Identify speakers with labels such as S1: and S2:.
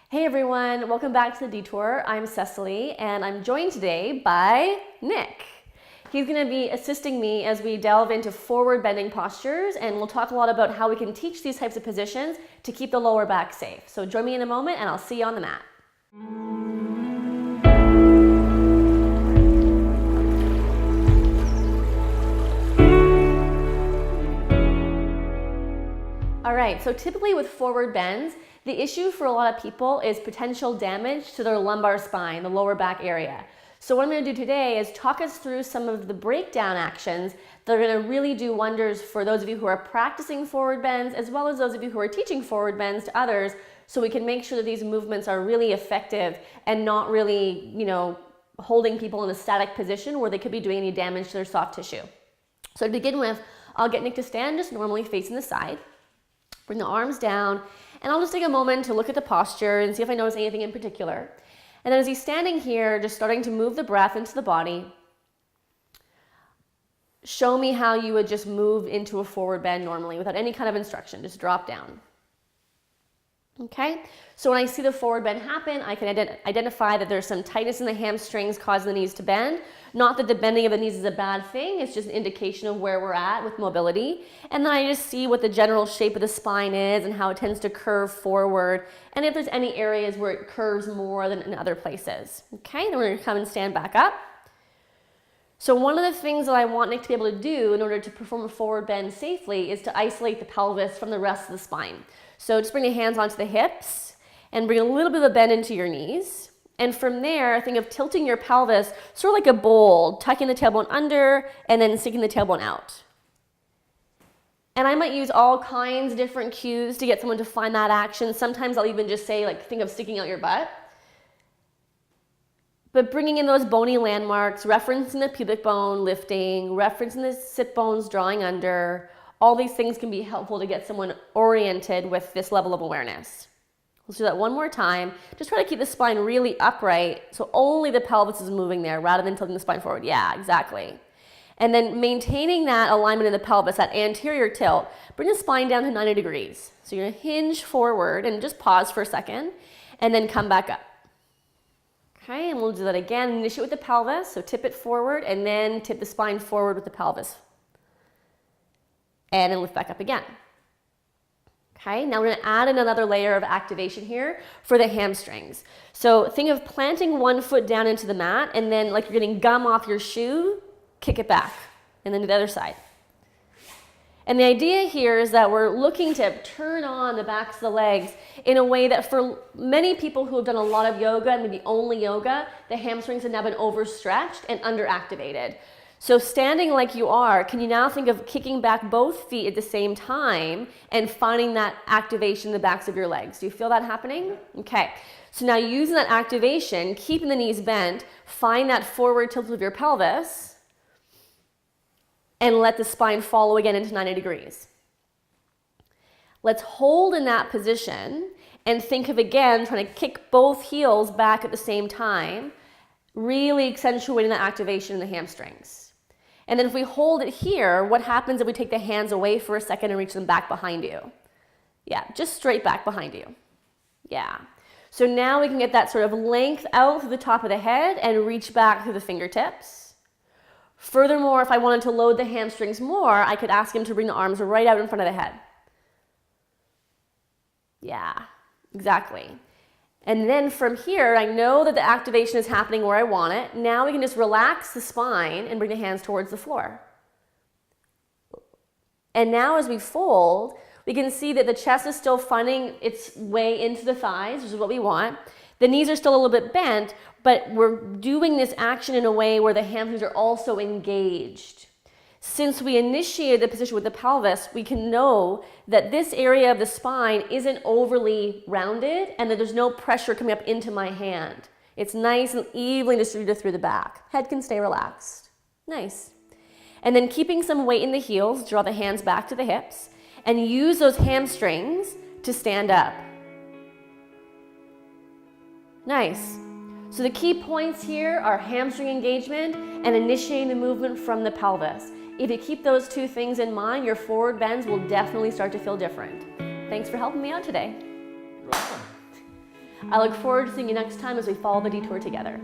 S1: Hey everyone, welcome back to the Detour. I'm Cecily and I'm joined today by Nick. He's going to be assisting me as we delve into forward bending postures, and we'll talk a lot about how we can teach these types of positions to keep the lower back safe. So join me in a moment and I'll see you on the mat. All right, so typically with forward bends, the issue for a lot of people is potential damage to their lumbar spine, the lower back area. So what I'm going to do today is talk us through some of the breakdown actions that are going to really do wonders for those of you who are practicing forward bends, as well as those of you who are teaching forward bends to others, so we can make sure that these movements are really effective and not really, holding people in a static position where they could be doing any damage to their soft tissue. So to begin with, I'll get Nick to stand just normally facing the side. Bring the arms down, and I'll just take a moment to look at the posture and see if I notice anything in particular. And then as he's standing here, just starting to move the breath into the body, show me how you would just move into a forward bend normally without any kind of instruction. Just drop down. Okay, so when I see the forward bend happen, I can identify that there's some tightness in the hamstrings causing the knees to bend. Not that the bending of the knees is a bad thing, it's just an indication of where we're at with mobility. And then I just see what the general shape of the spine is and how it tends to curve forward, and if there's any areas where it curves more than in other places. Okay, then we're going to come and stand back up. So one of the things that I want Nick to be able to do in order to perform a forward bend safely is to isolate the pelvis from the rest of the spine. So just bring your hands onto the hips and bring a little bit of a bend into your knees. And from there, think of tilting your pelvis sort of like a bowl, tucking the tailbone under and then sinking the tailbone out. And I might use all kinds of different cues to get someone to find that action. Sometimes I'll even just say, think of sticking out your butt. But bringing in those bony landmarks, referencing the pubic bone lifting, referencing the sit bones drawing under, all these things can be helpful to get someone oriented with this level of awareness. Let's do that one more time. Just try to keep the spine really upright so only the pelvis is moving there rather than tilting the spine forward. Yeah, exactly. And then maintaining that alignment in the pelvis, that anterior tilt, bring the spine down to 90 degrees. So you're going to hinge forward and just pause for a second and then come back up. Okay, and we'll do that again. Initiate with the pelvis, so tip it forward and then tip the spine forward with the pelvis. And then lift back up again. Okay, now we're going to add another layer of activation here for the hamstrings. So think of planting one foot down into the mat and then like you're getting gum off your shoe, kick it back and then to the other side. And the idea here is that we're looking to turn on the backs of the legs in a way that for many people who have done a lot of yoga and maybe only yoga, the hamstrings have now been overstretched and underactivated. So standing like you are, can you now think of kicking back both feet at the same time and finding that activation in the backs of your legs? Do you feel that happening? Okay. So now using that activation, keeping the knees bent, find that forward tilt of your pelvis and let the spine follow again into 90 degrees. Let's hold in that position and think of again trying to kick both heels back at the same time, really accentuating the activation in the hamstrings. And then if we hold it here, what happens if we take the hands away for a second and reach them back behind you? Yeah, just straight back behind you. Yeah. So now we can get that sort of length out through the top of the head and reach back through the fingertips. Furthermore, if I wanted to load the hamstrings more, I could ask him to bring the arms right out in front of the head. Yeah, exactly. And then from here, I know that the activation is happening where I want it. Now we can just relax the spine and bring the hands towards the floor. And now as we fold, we can see that the chest is still finding its way into the thighs, which is what we want. The knees are still a little bit bent, but we're doing this action in a way where the hamstrings are also engaged. Since we initiated the position with the pelvis, we can know that this area of the spine isn't overly rounded and that there's no pressure coming up into my hand. It's nice and evenly distributed through the back. Head can stay relaxed. Nice. And then keeping some weight in the heels, draw the hands back to the hips and use those hamstrings to stand up. Nice. So the key points here are hamstring engagement and initiating the movement from the pelvis. If you keep those two things in mind, your forward bends will definitely start to feel different. Thanks for helping me out today.
S2: You're welcome.
S1: I look forward to seeing you next time as we follow the detour together.